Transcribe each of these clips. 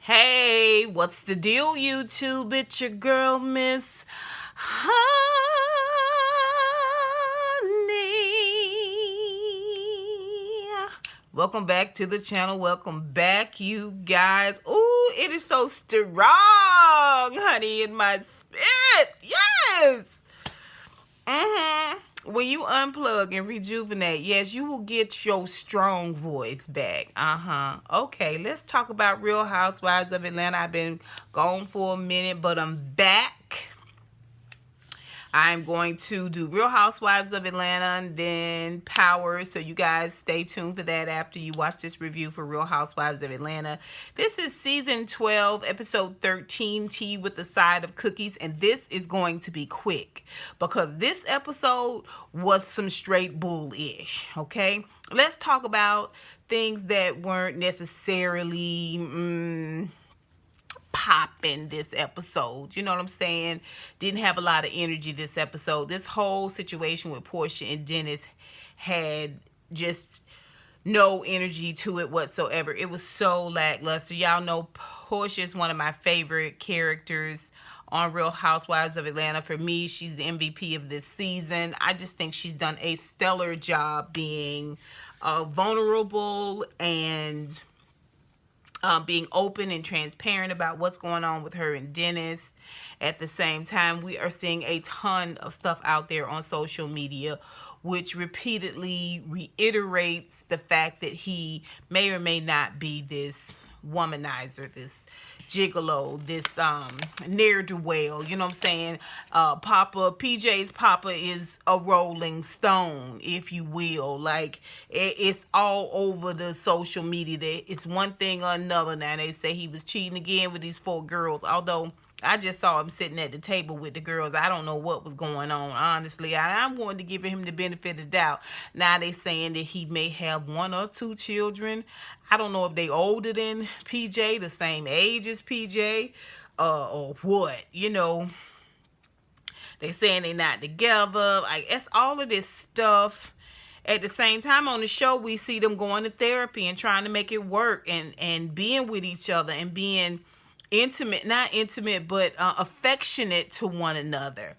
Hey, what's the deal, YouTube? It's your girl, Miss Honey. Welcome back to the channel. Welcome back, you guys. Ooh, it is so strong, honey, in my spirit. Yes. When you unplug and rejuvenate, yes, you will get your strong voice back. Okay, let's talk about Real Housewives of Atlanta. I've been gone for a minute, but I'm back. I'm going to do Real Housewives of Atlanta and then Power. So you guys stay tuned for that after you watch this review for Real Housewives of Atlanta. This is season 12, episode 13, Tea with a Side of Cookies. And this is going to be quick because this episode was some straight bullish. Okay, let's talk about things that weren't necessarily popping this episode. You know what I'm saying? Didn't have a lot of energy this episode. This whole situation with Porsha and Dennis had just no energy to it whatsoever. It was so lackluster. Y'all know Porsha is one of my favorite characters on Real Housewives of Atlanta. For me, she's the MVP of this season. I just think she's done a stellar job being vulnerable and being open and transparent about what's going on with her and Dennis. At the same time, we are seeing a ton of stuff out there on social media which repeatedly reiterates the fact that he may or may not be this womanizer, this gigolo, this ne'er-do-well. You know what I'm saying? PJ's Papa is a rolling stone, if you will. Like, it's all over the social media. It's one thing or another. Now they say he was cheating again with these 4 girls, although I just saw him sitting at the table with the girls. I don't know what was going on, honestly. I'm wanting to give him the benefit of the doubt. Now they saying that he may have 1 or 2 children. I don't know if they older than PJ, the same age as PJ, or what. You know, they saying they not together. Like, it's all of this stuff. At the same time, on the show, we see them going to therapy and trying to make it work and being with each other and being intimate, not intimate, but affectionate to one another,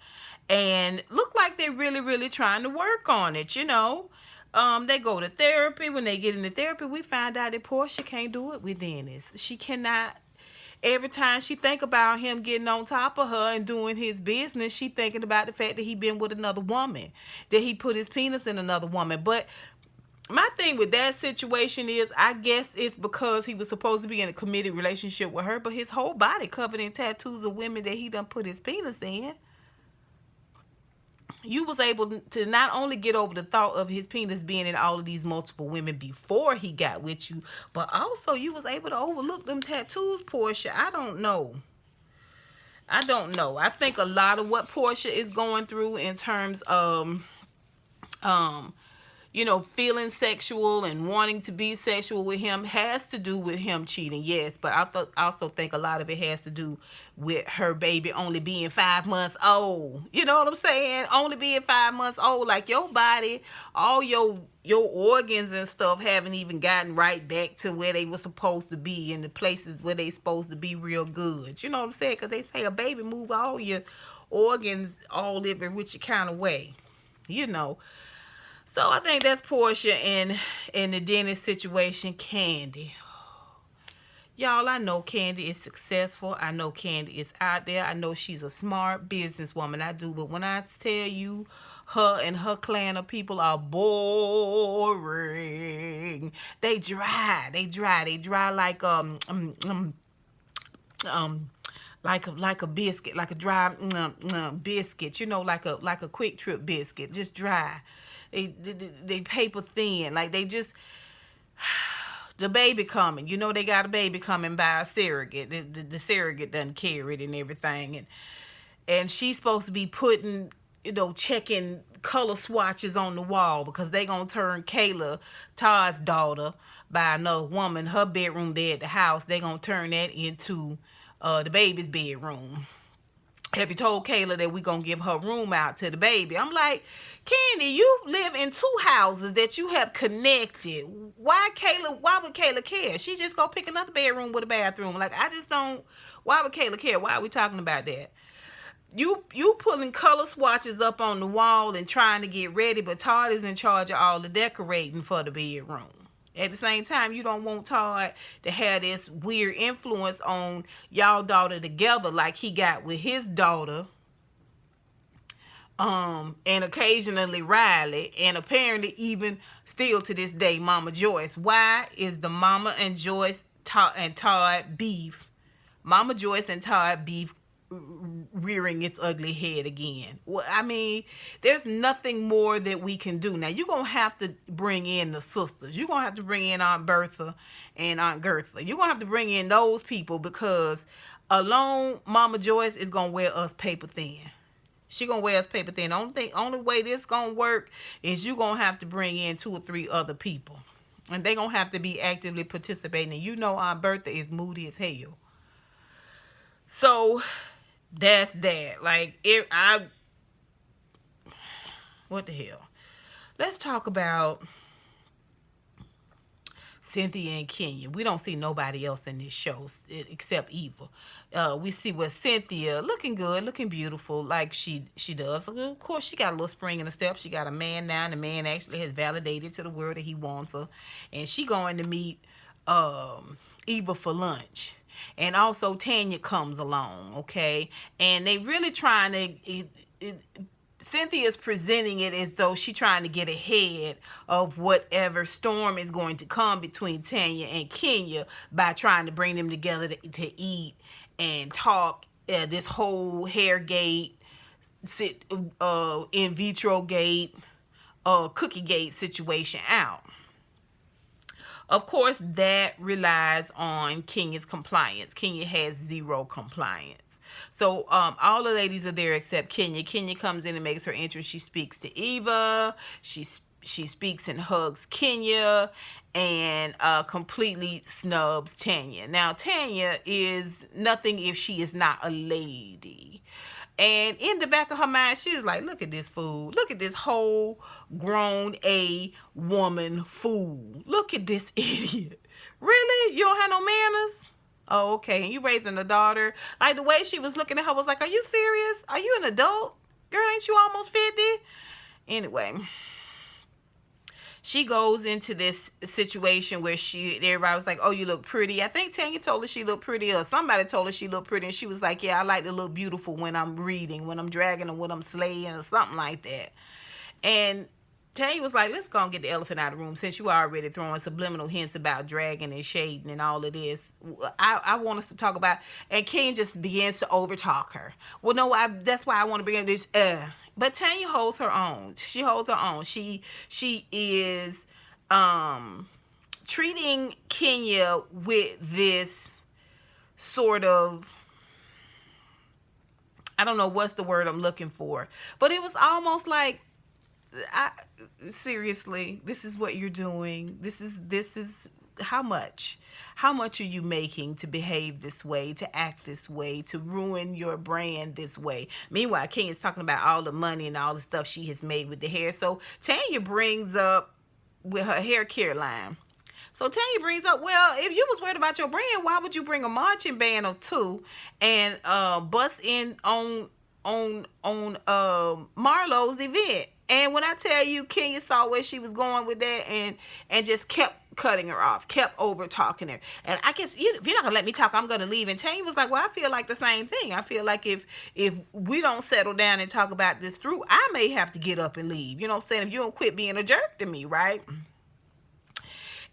and look like they're really trying to work on it. You know, they go to therapy. When they get into therapy, we find out that Porsha can't do it with Dennis. She cannot. Every time she think about him getting on top of her and doing his business, she thinking about the fact that he been with another woman, that he put his penis in another woman. But my thing with that situation is, I guess it's because he was supposed to be in a committed relationship with her, but his whole body covered in tattoos of women that he done put his penis in. You was able to not only get over the thought of his penis being in all of these multiple women before he got with you, but also you was able to overlook them tattoos, Porsha. I don't know. I think a lot of what Porsha is going through in terms of you know, feeling sexual and wanting to be sexual with him has to do with him cheating, yes. But I also think a lot of it has to do with her baby only being 5 months old. You know what I'm saying? Only being 5 months old. Like, your body, all your organs and stuff haven't even gotten right back to where they were supposed to be, in the places where they supposed to be real good. You know what I'm saying? Because they say a baby move all your organs all every which kind of way. You know. So I think that's Porsha and the Dennis situation. Kandi. Y'all, I know Kandi is successful. I know Kandi is out there. I know she's a smart businesswoman. I do. But when I tell you her and her clan of people are boring. They dry like like a biscuit, like a dry biscuit, you know, like a quick trip biscuit, just dry. They paper thin, like they just the baby coming. You know, they got a baby coming by a surrogate. The surrogate done carried and everything, and she's supposed to be putting, you know, checking color swatches on the wall because they gonna turn Kayla, Todd's daughter, by another woman, her bedroom there at the house. They gonna turn that into the baby's bedroom. have you told Kayla that we gonna give her room out to the baby? I'm like, Kandi, you live in 2 houses that you have connected. Why would Kayla care? She just go pick another bedroom with a bathroom. Like, I just don't, why would Kayla care? Why are we talking about that? You pulling color swatches up on the wall and trying to get ready, but Todd is in charge of all the decorating for the bedroom. At the same time, you don't want Todd to have this weird influence on y'all daughter together like he got with his daughter, and occasionally Riley, and apparently even still to this day, Mama Joyce. Why is the Mama and Joyce and Todd beef? Mama Joyce and Todd beef rearing its ugly head again. Well, I mean, there's nothing more that we can do. Now, you're going to have to bring in the sisters. You're going to have to bring in Aunt Bertha and Aunt Gertha. You're going to have to bring in those people, because alone, Mama Joyce is going to wear us paper thin. She going to wear us paper thin. Only way this going to work is you're going to have to bring in 2 or 3 other people. And they going to have to be actively participating. And you know Aunt Bertha is moody as hell. So that's that. Like, what the hell? Let's talk about Cynthia and Kenya. We don't see nobody else in this show except Eva. We see with Cynthia looking good, looking beautiful, like she does. Of course, she got a little spring in the step. She got a man now, and the man actually has validated to the world that he wants her. And she going to meet Eva for lunch. And also Tanya comes along, okay? And they really trying to... Cynthia's presenting it as though she's trying to get ahead of whatever storm is going to come between Tanya and Kenya by trying to bring them together to eat and talk this whole hair gate, in vitro gate, cookie gate situation out. Of course, that relies on Kenya's compliance. Kenya has 0 compliance. So all the ladies are there except Kenya. Kenya comes in and makes her entrance. She speaks to Eva. She speaks and hugs Kenya, and completely snubs Tanya. Now, Tanya is nothing if she is not a lady. And in the back of her mind, she's like, look at this fool. Look at this whole grown A woman fool. Look at this idiot. Really? You don't have no manners? Oh, okay. And you raising a daughter? Like, the way she was looking at her was like, are you serious? Are you an adult? Girl, ain't you almost 50? Anyway, she goes into this situation where everybody was like, oh, you look pretty. I think Tanya told her she looked pretty, or somebody told her she looked pretty, and she was like, yeah, I like to look beautiful when I'm reading, when I'm dragging, or when I'm slaying, or something like that. And Tanya was like, let's go and get the elephant out of the room, since you are already throwing subliminal hints about dragging and shading and all of this. I want us to talk about, and Kenya just begins to overtalk her. Well, no, that's why I want to bring up this, but Tanya holds her own. She holds her own. She is treating Kenya with this sort of, I don't know what's the word I'm looking for, but it was almost like, seriously, this is what you're doing. This is how much are you making to behave this way, to act this way, to ruin your brand this way? Meanwhile, Kenya's talking about all the money and all the stuff she has made with the hair. So Tanya brings up with her hair care line. So Tanya brings up, well, if you was worried about your brand, why would you bring a marching band or 2 and bust in on Marlo's event? And when I tell you, Kenya saw where she was going with that and just kept cutting her off, kept over talking her. And I guess if you're not gonna let me talk, I'm gonna leave. And Tanya was like, well, I feel like the same thing. I feel like if we don't settle down and talk about this through, I may have to get up and leave. You know what I'm saying? If you don't quit being a jerk to me, right?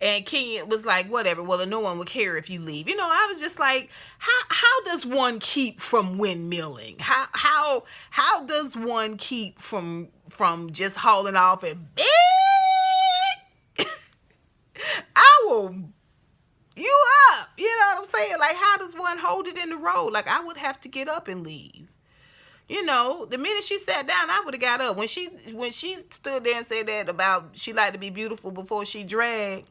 And Kenya was like, whatever, well, no one would care if you leave. You know, I was just like, how does one keep from windmilling? How does one keep from just hauling off and I will you up? You know what I'm saying? Like, how does one hold it in the road? Like, I would have to get up and leave. You know, the minute she sat down, I would have got up. When she stood there and said that about she liked to be beautiful before she dragged,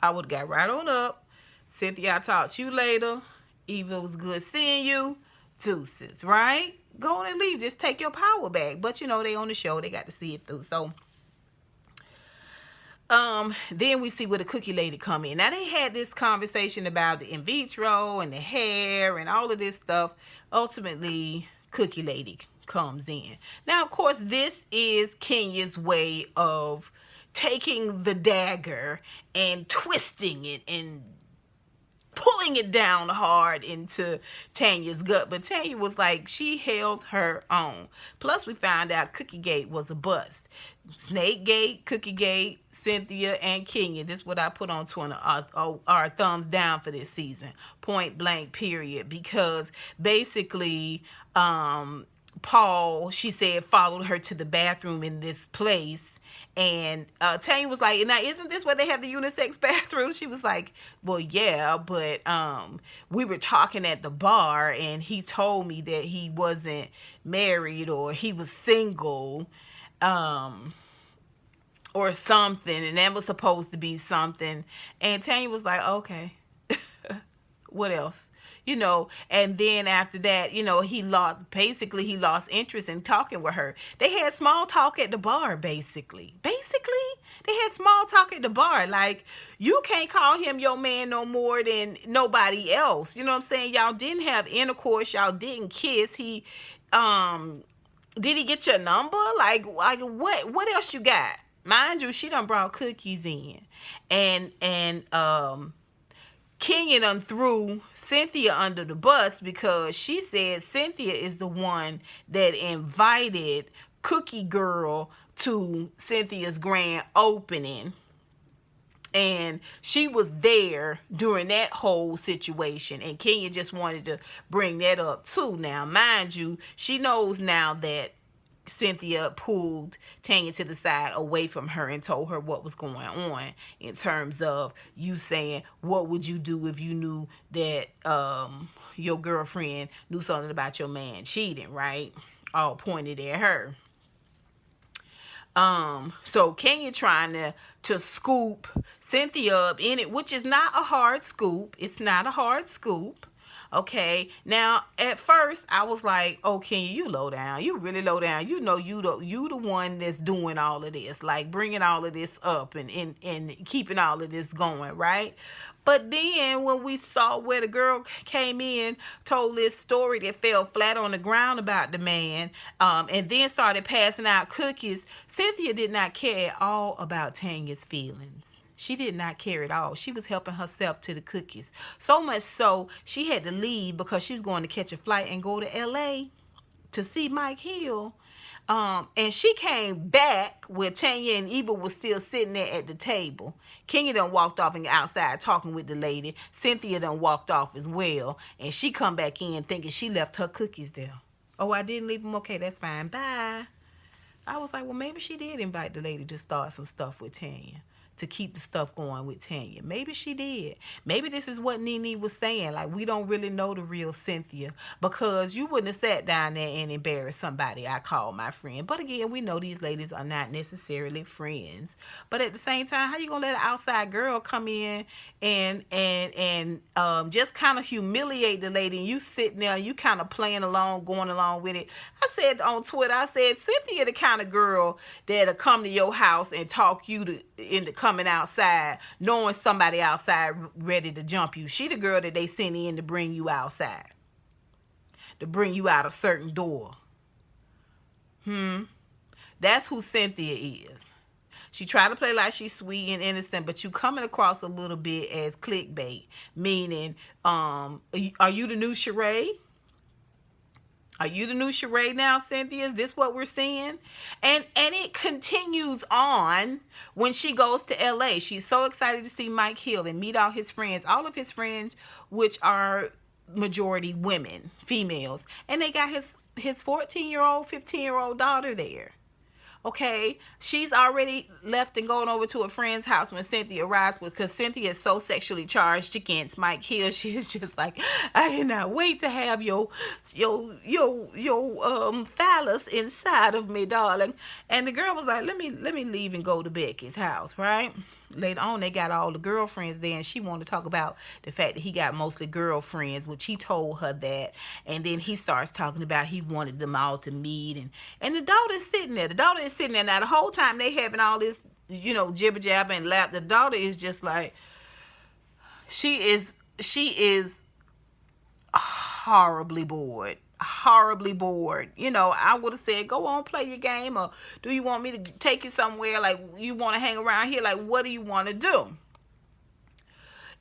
I would have got right on up. Cynthia, I'll talk to you later. Eva, was good seeing you. deuces, right? Go on and leave. Just take your power back. But, you know, they on the show. They got to see it through. So, then we see where the cookie lady come in. Now, they had this conversation about the in vitro and the hair and all of this stuff. Ultimately, cookie lady comes in. Now, of course, this is Kenya's way of taking the dagger and twisting it and pulling it down hard into Tanya's gut. But Tanya was like, she held her own. Plus, we found out Cookiegate was a bust. Snakegate, Cookiegate, Cynthia, and Kenya. This is what I put on Twitter, our thumbs down for this season. Point blank, period. Because basically, Paul, she said, followed her to the bathroom in this place. And Tanya was like, now, isn't this where they have the unisex bathroom? She was like, well, yeah, but we were talking at the bar, and he told me that he wasn't married or he was single or something, and that was supposed to be something. And Tanya was like, okay, what else? You know, and then after that, you know, he lost interest in talking with her. They had small talk at the bar, basically. They had small talk at the bar. Like, you can't call him your man no more than nobody else. You know what I'm saying? Y'all didn't have intercourse. Y'all didn't kiss. Did he get your number? Like what else you got? Mind you, she done brought cookies in. And Kenya done threw Cynthia under the bus because she said Cynthia is the one that invited Cookie Girl to Cynthia's grand opening. And she was there during that whole situation. And Kenya just wanted to bring that up too. Now, mind you, she knows now that Cynthia pulled Tanya to the side away from her and told her what was going on in terms of you saying, what would you do if you knew that your girlfriend knew something about your man cheating, right? All pointed at her. So Kenya trying to scoop Cynthia up in it, which is not a hard scoop. It's not a hard scoop. Okay, now at first I was like, oh, Kenya, you low down. You really low down. You know, you the one that's doing all of this, like bringing all of this up and keeping all of this going, right? But then when we saw where the girl came in, told this story that fell flat on the ground about the man, and then started passing out cookies, Cynthia did not care at all about Tanya's feelings. She did not care at all. She was helping herself to the cookies. So much so, she had to leave because she was going to catch a flight and go to L.A. to see Mike Hill. And she came back where Tanya and Eva was still sitting there at the table. Kenya done walked off and outside talking with the lady. Cynthia done walked off as well. And she come back in thinking she left her cookies there. Oh, I didn't leave them? Okay, that's fine. Bye. I was like, well, maybe she did invite the lady to start some stuff with Tanya, to keep the stuff going with Tanya. Maybe she did. Maybe this is what Nene was saying. Like, we don't really know the real Cynthia, because you wouldn't have sat down there and embarrassed somebody I call my friend. But again, we know these ladies are not necessarily friends. But at the same time, how you gonna let an outside girl come in and just kind of humiliate the lady, and you sitting there, you kind of playing along, going along with it? I said on Twitter, I said, Cynthia the kind of girl that'll come to your house and talk you into coming outside, knowing somebody outside ready to jump you. She the girl that they send in to bring you outside, to bring you out a certain door. That's who Cynthia is. She tried to play like she's sweet and innocent, but you coming across a little bit as clickbait, meaning, are you the new charade? Are you the new charade now, Cynthia? Is this what we're seeing? And it continues on when she goes to L.A. She's so excited to see Mike Hill and meet all his friends, which are majority women, females. And they got his 14-year-old, 15-year-old daughter there. Okay, she's already left and going over to a friend's house when Cynthia arrives, because Cynthia is so sexually charged against Mike Hill. She's just like, I cannot wait to have your phallus inside of me, darling. And the girl was like, let me leave and go to Becky's house, right? later on, they got all the girlfriends there, and she wanted to talk about the fact that he got mostly girlfriends, which he told her that. And then he starts talking about he wanted them all to meet, and the daughter is sitting there. The daughter is sitting there. Now, the whole time they having all this, jibber jabber and lap, the daughter is just like, she is horribly bored. I would have said, go on, play your game, or do you want me to take you somewhere? Like, you want to hang around here? Like, what do you want to do?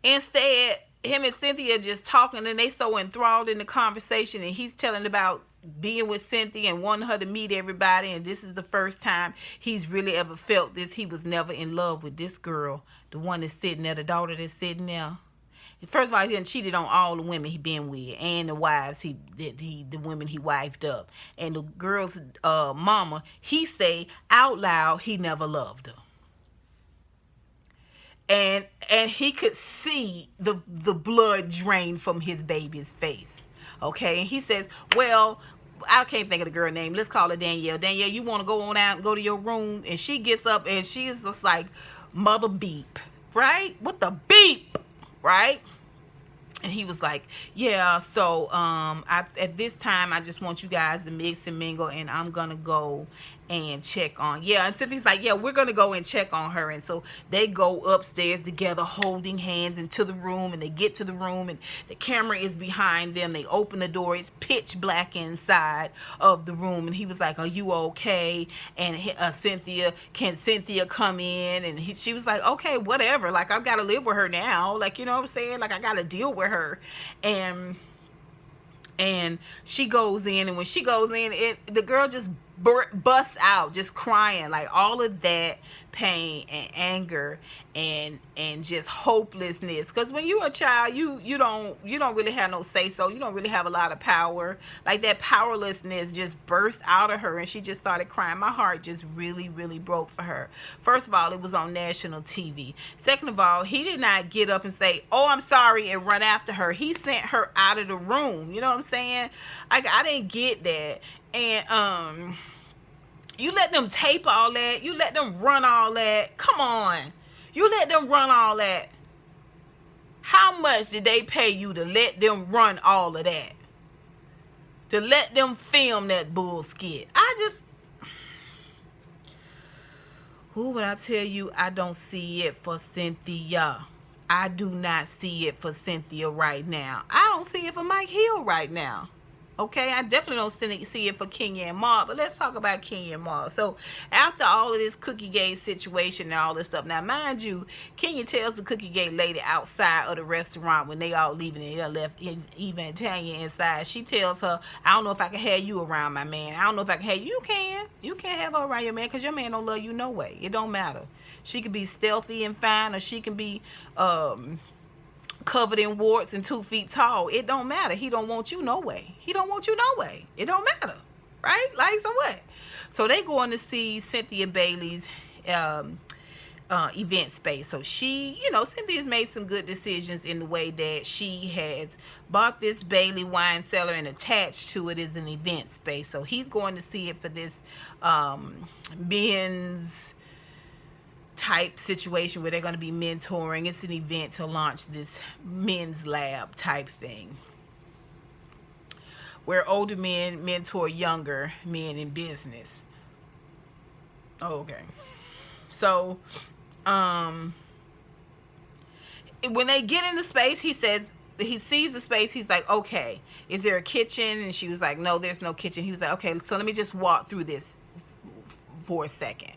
Instead, him and Cynthia just talking, and they so enthralled in the conversation, and he's telling about being with Cynthia and wanting her to meet everybody, and this is the first time he's really ever felt this. He was never in love with this girl, the one that's sitting there, the daughter that's sitting there. First of all, he done cheated on all the women he been with, and the wives the women he wifed up, and the girl's mama. He say out loud he never loved her, and he could see the blood drain from his baby's face. Okay, and he says, well, I can't think of the girl name. Let's call her Danielle. Danielle, you want to go on out and go to your room? And she gets up and she's just like, mother beep, right? What the beep? Right? And he was like, yeah, so at this time, I just want you guys to mix and mingle, and I'm going to go and check on. Yeah, and Cynthia's like, yeah, we're going to go and check on her. And so they go upstairs together, holding hands, into the room, and they get to the room, and the camera is behind them. They open the door. It's pitch black inside of the room. And he was like, are you okay? And Cynthia, can Cynthia come in? And she was like, okay, whatever. Like, I've got to live with her now. Like, you know what I'm saying? Like, I got to deal with her. And she goes in, and when she goes in, the girl just busts out, just crying, like all of that pain and anger and just hopelessness. Because when you're a child, you don't really have no say so. You don't really have a lot of power. Like, that powerlessness just burst out of her, and she just started crying. My heart just really, really broke for her. First of all, it was on national TV. Second of all, he did not get up and say, oh, I'm sorry, and run after her. He sent her out of the room. You know what I'm saying? I didn't get that. And you let them tape all that. You let them run all that. Come on. You let them run all that. How much did they pay you to let them run all of that? To let them film that bullshit? When I tell you, I don't see it for Cynthia. I do not see it for Cynthia right now. I don't see it for Mike Hill right now. Okay, I definitely don't see it for Kenya and Ma, but let's talk about Kenya and Ma. So, after all of this Cookie Gate situation and all this stuff, now, mind you, Kenya tells the Cookie Gate lady outside of the restaurant when they all leaving, and they left even Tanya inside. She tells her, I don't know if I can have you around my man. I don't know if I can have you. You can. You can't have her around your man, because your man don't love you no way. It don't matter. She could be stealthy and fine, or she can be covered in warts and 2 feet tall. It don't matter. He don't want you no way. He don't want you no way. It don't matter. Right? Like, so what? So they going to see Cynthia Bailey's event space. So she, Cynthia's made some good decisions in the way that she has bought this Bailey wine cellar, and attached to it is an event space. So he's going to see it for this men's type situation where they're going to be mentoring. It's an event to launch this men's lab type thing, where older men mentor younger men in business. Okay. So, when they get in the space, he says, he sees the space. He's like, okay, is there a kitchen? And she was like, no, there's no kitchen. He was like, okay, so let me just walk through this for a second.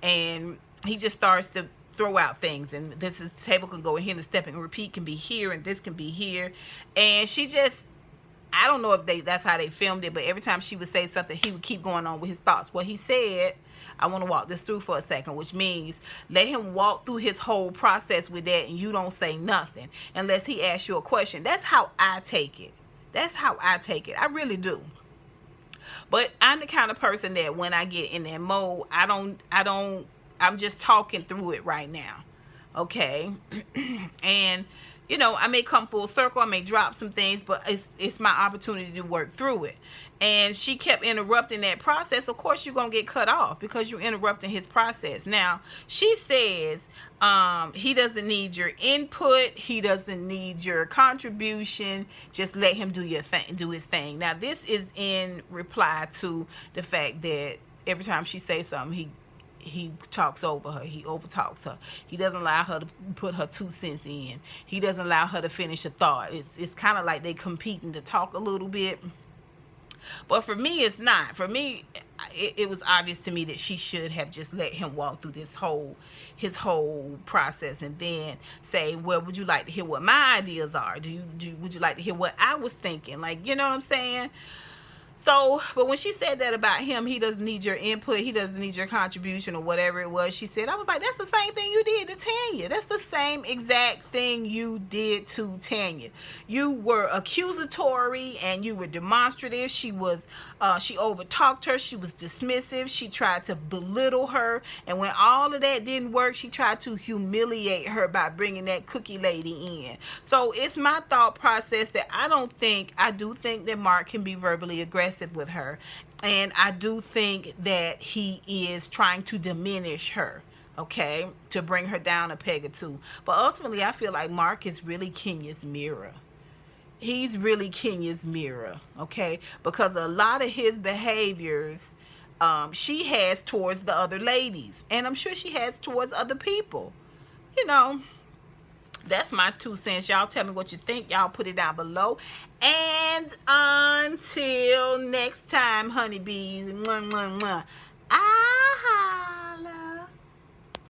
And he just starts to throw out things, and this table can go in here, and the step and repeat can be here, and this can be here. And she just, I don't know if that's how they filmed it, but every time she would say something, he would keep going on with his thoughts. What he said, I want to walk this through for a second, which means let him walk through his whole process with that, and you don't say nothing unless he asks you a question. That's how I take it. That's how I take it. I really do. But I'm the kind of person that when I get in that mode, I'm just talking through it right now. Okay. And you know, I may come full circle, I may drop some things, but it's my opportunity to work through it. And she kept interrupting that process. Of course, you're going to get cut off because you're interrupting his process. Now, she says he doesn't need your input. He doesn't need your contribution. Just let him do his thing. Now, this is in reply to the fact that every time she says something, he talks over her. He overtalks her. He doesn't allow her to put her 2 cents in. He doesn't allow her to finish a thought. It's kind of like they competing to talk a little bit. But for me, it's not. For me, it was obvious to me that she should have just let him walk through his whole process, and then say, well, would you like to hear what my ideas are? Would you like to hear what I was thinking? Like, you know what I'm saying? So, but when she said that about him, he doesn't need your input, he doesn't need your contribution, or whatever it was she said, I was like, that's the same thing you did to Tanya. That's the same exact thing you did to Tanya. You were accusatory and you were demonstrative. She overtalked her. She was dismissive. She tried to belittle her. And when all of that didn't work, she tried to humiliate her by bringing that cookie lady in. So it's my thought process that I do think that Mark can be verbally aggressive with her, and I do think that he is trying to diminish her, okay, to bring her down a peg or two. But ultimately, I feel like Mark is really Kenya's mirror. He's really Kenya's mirror, okay, because a lot of his behaviors she has towards the other ladies, and I'm sure she has towards other people. You know, that's my 2 cents. Y'all tell me what you think. Y'all put it down below. And until next time, honeybees. Mwah, mwah, mwah.